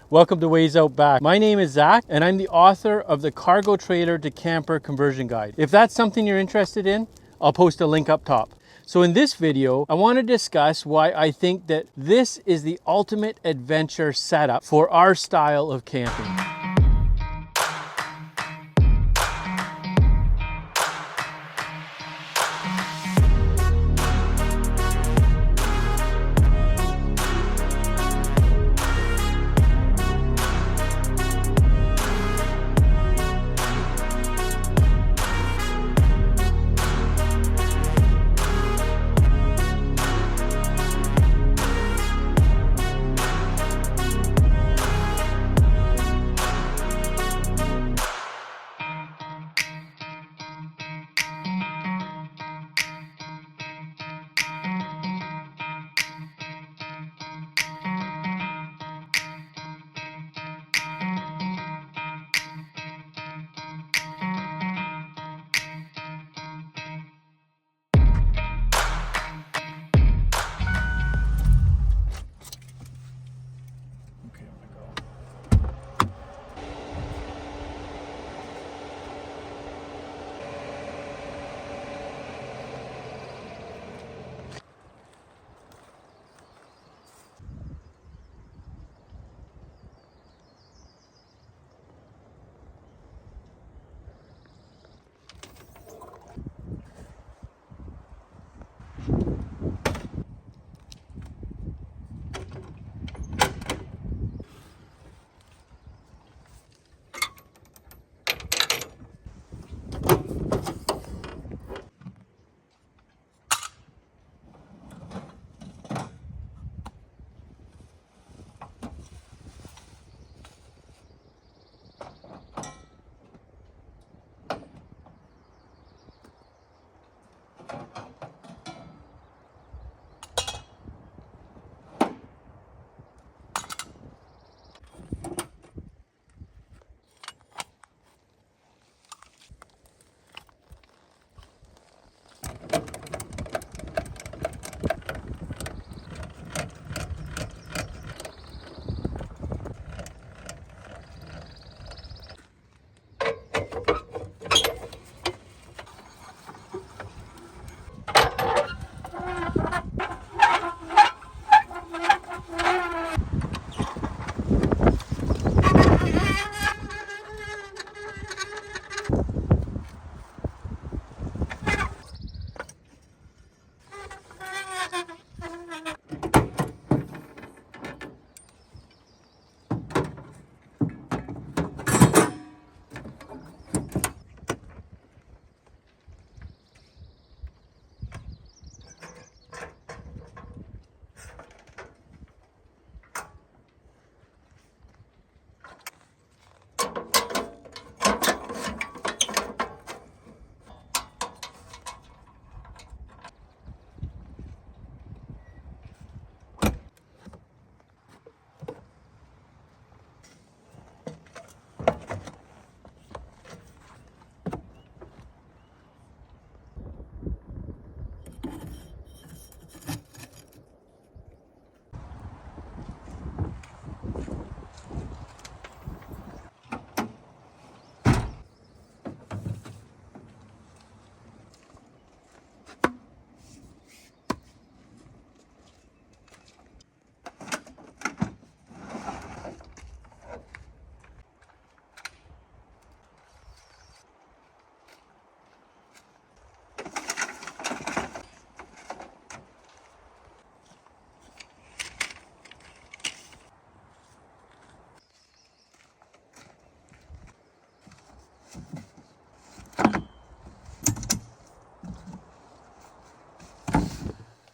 Welcome to Ways Out Back. My name is Zach and I'm the author of the Cargo Trailer to Camper Conversion Guide. If that's something you're interested in, I'll post a link up top. So in this video, I want to discuss why I think that this is the ultimate adventure setup for our style of camping.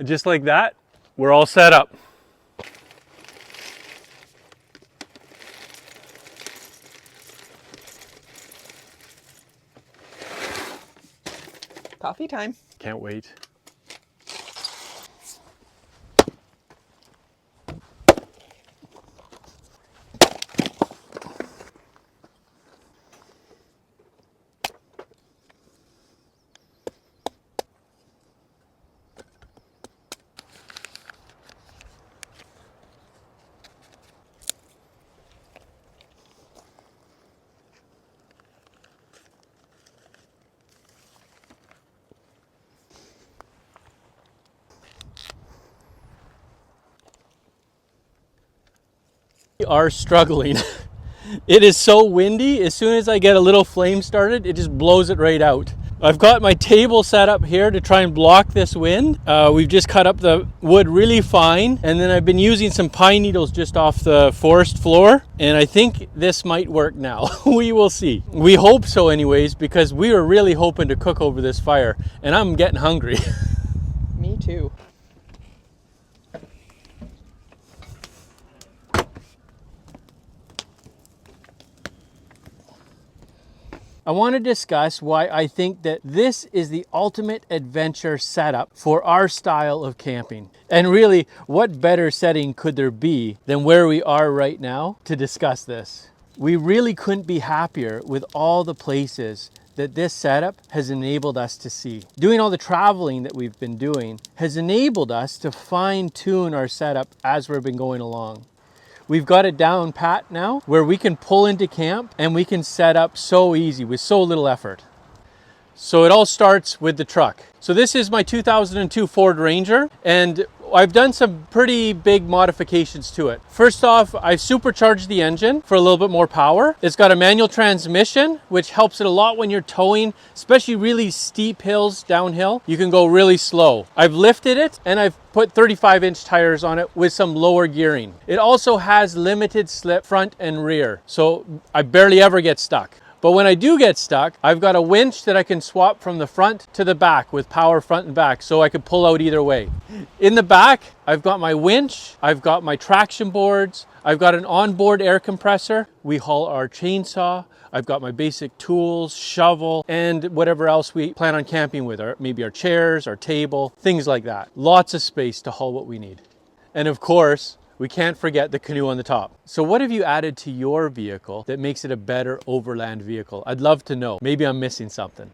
And just like that, we're all set up. Coffee time. Can't wait. We are struggling. It is so windy. As soon as I get a little flame started, it just blows it right out. I've got my table set up here to try and block this wind. We've just cut up the wood really fine, and then I've been using some pine needles just off the forest floor, and I think this might work now. We will see. We hope so anyways, because we were really hoping to cook over this fire, and I'm getting hungry. Me too. I want to discuss why I think that this is the ultimate adventure setup for our style of camping. And really, what better setting could there be than where we are right now to discuss this? We really couldn't be happier with all the places that this setup has enabled us to see. Doing all the traveling that we've been doing has enabled us to fine-tune our setup as we've been going along. We've got it down pat now where we can pull into camp and we can set up so easy with so little effort. So it all starts with the truck. So this is my 2002 Ford Ranger, and I've done some pretty big modifications to it. First off, I've supercharged the engine for a little bit more power. It's got a manual transmission, which helps it a lot when you're towing, especially really steep hills downhill. You can go really slow. I've lifted it and I've put 35-inch tires on it with some lower gearing. It also has limited slip front and rear, so I barely ever get stuck. But when I do get stuck, I've got a winch that I can swap from the front to the back with power front and back, so I can pull out either way. In the back, I've got my winch, I've got my traction boards, I've got an onboard air compressor. We haul our chainsaw. I've got my basic tools, shovel, and whatever else we plan on camping with, maybe our chairs, our table, things like that. Lots of space to haul what we need. And of course, we can't forget the canoe on the top. So what have you added to your vehicle that makes it a better overland vehicle? I'd love to know. Maybe I'm missing something.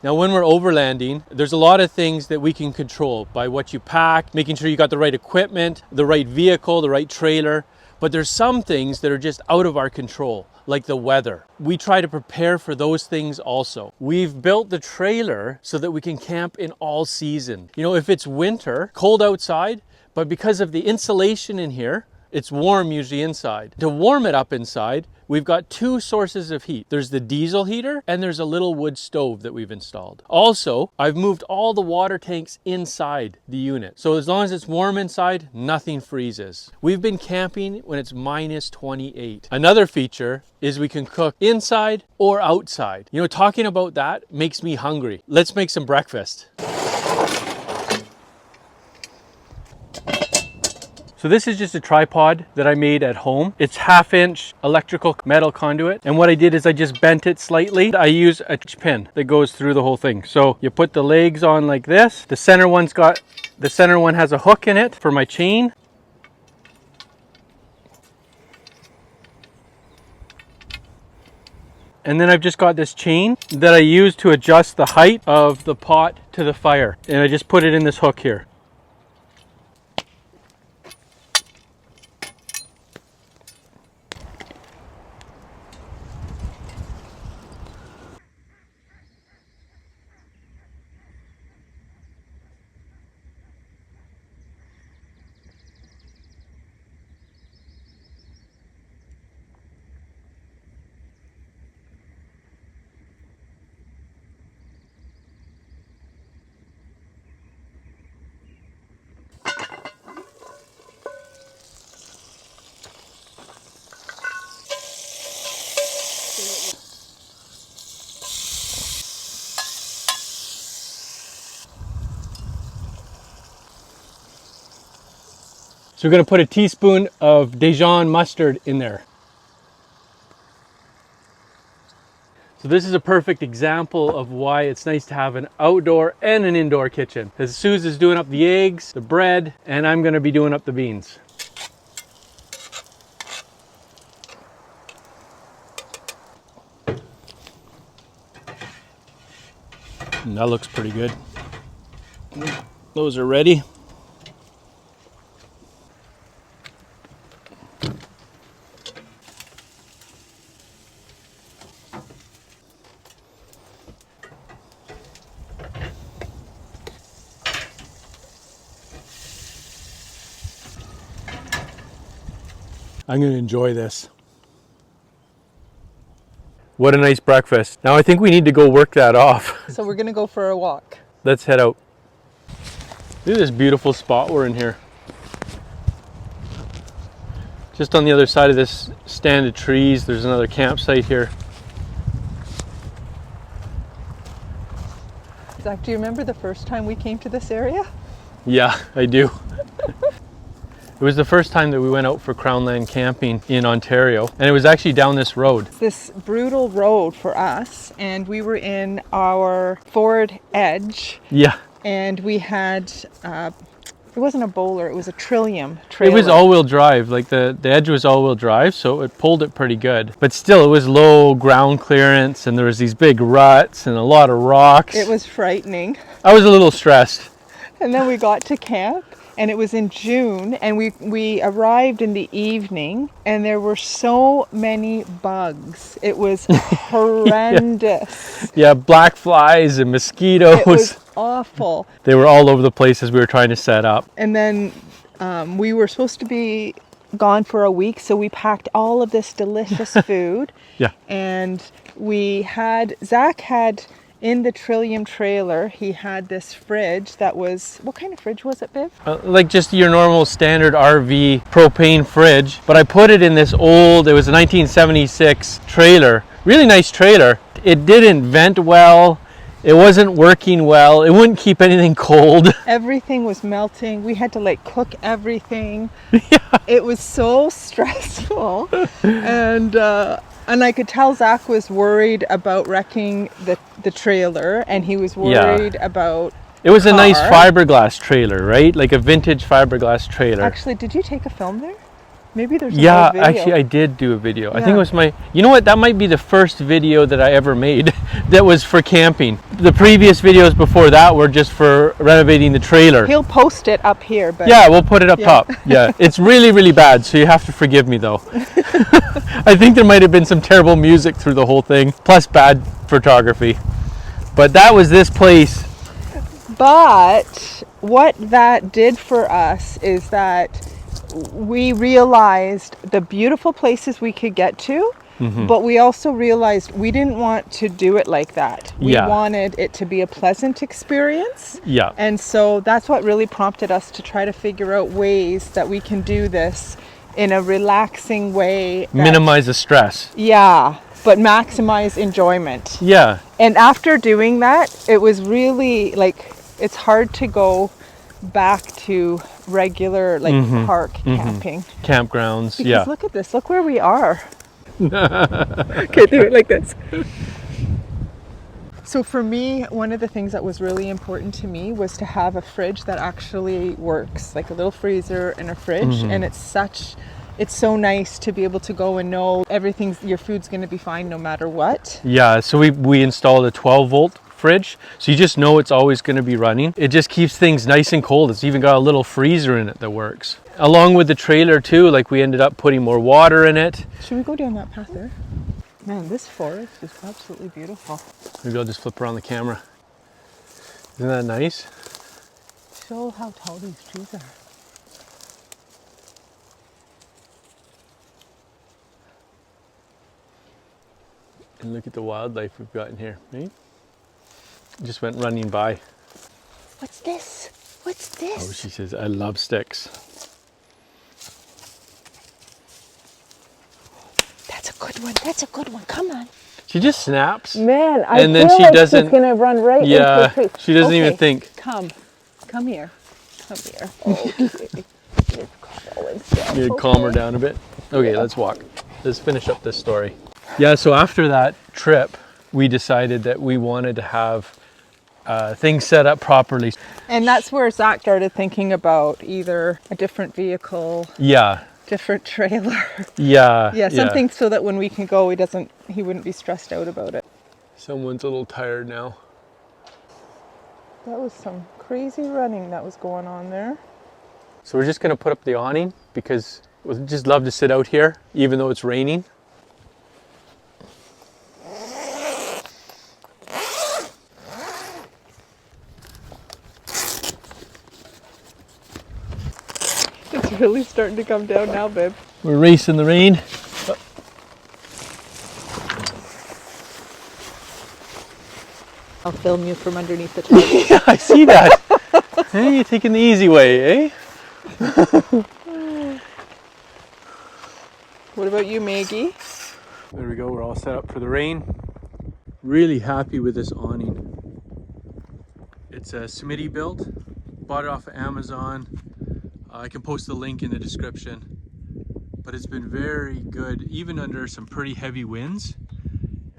Now, when we're overlanding, there's a lot of things that we can control by what you pack, making sure you got the right equipment, the right vehicle, the right trailer. But there's some things that are just out of our control, like the weather. We try to prepare for those things also. We've built the trailer so that we can camp in all season. You know, if it's winter, cold outside, but because of the insulation in here, it's warm usually inside. To warm it up inside, we've got two sources of heat. There's the diesel heater and there's a little wood stove that we've installed. Also, I've moved all the water tanks inside the unit. So as long as it's warm inside, nothing freezes. We've been camping when it's minus 28. Another feature is we can cook inside or outside. You know, talking about that makes me hungry. Let's make some breakfast. So this is just a tripod that I made at home. It's 1/2-inch electrical metal conduit. And what I did is I just bent it slightly. I use a pin that goes through the whole thing. So you put the legs on like this. The center one has a hook in it for my chain. And then I've just got this chain that I use to adjust the height of the pot to the fire. And I just put it in this hook here. So we're going to put a teaspoon of Dijon mustard in there. So this is a perfect example of why it's nice to have an outdoor and an indoor kitchen. As Suze doing up the eggs, the bread, and I'm going to be doing up the beans. And that looks pretty good. Those are ready. I'm going to enjoy this. What a nice breakfast. Now I think we need to go work that off. So we're gonna go for a walk. Let's head out. Look at this beautiful spot we're in here. Just on the other side of this stand of trees, there's another campsite here. Zach, do you remember the first time we came to this area? Yeah, I do. It was the first time that we went out for Crownland camping in Ontario, and it was actually down this road. This brutal road for us, and we were in our Ford Edge. Yeah. And we had, it wasn't a bowler, it was a Trillium trailer. It was all-wheel drive, like the Edge was all-wheel drive, so it pulled it pretty good. But still, it was low ground clearance, and there was these big ruts and a lot of rocks. It was frightening. I was a little stressed. And then we got to camp. And it was in June, and we arrived in the evening, and there were so many bugs. It was horrendous. Yeah, black flies and mosquitoes. It was awful. They were all over the place as we were trying to set up. And then we were supposed to be gone for a week, so we packed all of this delicious food. Yeah. And Zach had in the Trillium trailer, he had this fridge that was, what kind of fridge was it, babe? Like just your normal standard RV propane fridge, but I put it in this old, it was a 1976 trailer, really nice trailer. It didn't vent well, it wasn't working well, it wouldn't keep anything cold. Everything was melting, we had to like cook everything. Yeah. It was so stressful. And I could tell Zach was worried about wrecking the trailer, and he was worried about it was car. A nice fiberglass trailer, right? Like a vintage fiberglass trailer. Actually, did you take a film there? Maybe there's a video. Actually I did do a video. I think it was you know what, that might be the first video that I ever made that was for camping. The previous videos before that were just for renovating the trailer. He'll post it up here, but yeah, we'll put it up top. Yeah, it's really, really bad, so you have to forgive me though. I think there might have been some terrible music through the whole thing, plus bad photography. But that was this place. But what that did for us is that we realized the beautiful places we could get to, but we also realized we didn't want to do it like that. We wanted it to be a pleasant experience. Yeah. And so that's what really prompted us to try to figure out ways that we can do this in a relaxing way. Minimize the stress. Yeah, but maximize enjoyment. Yeah. And after doing that, it was really like, it's hard to go back to regular park camping. Campgrounds, because look at this, look where we are. Okay, do it like this. So for me, one of the things that was really important to me was to have a fridge that actually works, like a little freezer and a fridge. And it's so nice to be able to go and know your food's going to be fine no matter what. Yeah, so we installed a 12-volt fridge, so you just know it's always going to be running. It just keeps things nice and cold. It's even got a little freezer in it that works. Along with the trailer too, like we ended up putting more water in it. Should we go down that path there? Man, this forest is absolutely beautiful. Maybe I'll just flip around the camera. Isn't that nice? Show how tall these trees are. And look at the wildlife we've got in here, right? Just went running by. What's this? What's this? Oh, she says, I love sticks. That's a good one. That's a good one. Come on. She just snaps. Man, and then she doesn't, she's gonna run right into the tree. She doesn't even think. Come here. Come here. Okay. You need to calm her down a bit. Okay, let's walk. Let's finish up this story. Yeah, so after that trip, we decided that we wanted to have things set up properly. And that's where Zach started thinking about either a different vehicle. Yeah. Different trailer. Yeah. Yeah, something so that when we can go, he wouldn't be stressed out about it. Someone's a little tired now. That was some crazy running that was going on there. So we're just gonna put up the awning because we'd just love to sit out here, even though it's raining. It's really starting to come down now, babe. We're racing the rain. I'll film you from underneath the tarp. Yeah, I see that. Hey, you're taking the easy way, eh? What about you, Maggie? There we go, we're all set up for the rain. Really happy with this awning. It's a Smitty built, bought it off of Amazon. I can post the link in the description. But it's been very good, even under some pretty heavy winds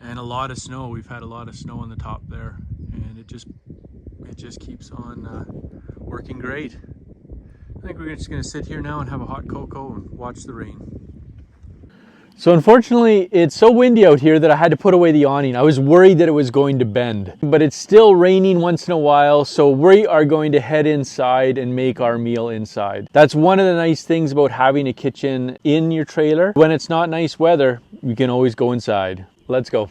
and a lot of snow. We've had a lot of snow on the top there, and it just keeps on working great. I think we're just gonna sit here now and have a hot cocoa and watch the rain. So unfortunately, it's so windy out here that I had to put away the awning. I was worried that it was going to bend, but it's still raining once in a while, so we are going to head inside and make our meal inside. That's one of the nice things about having a kitchen in your trailer. When it's not nice weather, you can always go inside. Let's go.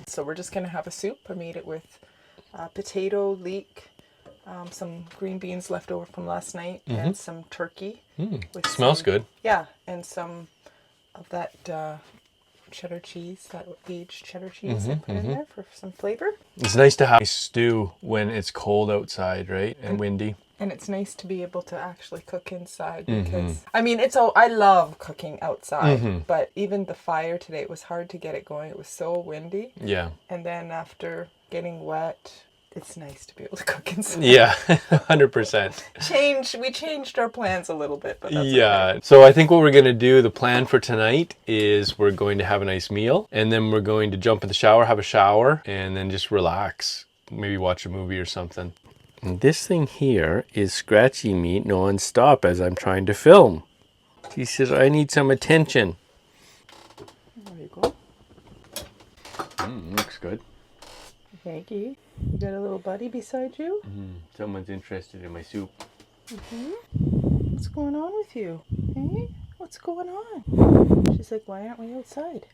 So we're just gonna have a soup. I made it with potato, leek, some green beans left over from last night, and some turkey. Smells good. Yeah, and some of that cheddar cheese, that aged cheddar cheese I put in there for some flavor. It's nice to have a stew when it's cold outside, right? And windy. And it's nice to be able to actually cook inside because, I mean, I love cooking outside, but even the fire today, it was hard to get it going. It was so windy. Yeah. And then after getting wet, it's nice to be able to cook inside. Yeah, 100%. We changed our plans a little bit, but that's yeah. okay. So I think what we're going to do, the plan for tonight is we're going to have a nice meal, and then we're going to jump in the shower, have a shower, and then just relax. Maybe watch a movie or something. And this thing here is scratchy me non-stop as I'm trying to film. He says, I need some attention. There you go. Looks good. Maggie, you got a little buddy beside you? Someone's interested in my soup. What's going on with you? Hey? What's going on? She's like, why aren't we outside?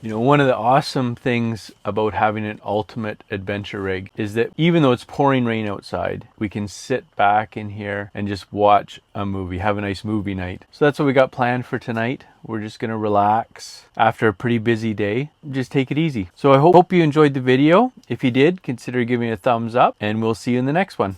You know, one of the awesome things about having an ultimate adventure rig is that even though it's pouring rain outside, we can sit back in here and just watch a movie, have a nice movie night. So that's what we got planned for tonight. We're just gonna relax after a pretty busy day. Just take it easy. So I hope you enjoyed the video. If you did, consider giving it a thumbs up, and we'll see you in the next one.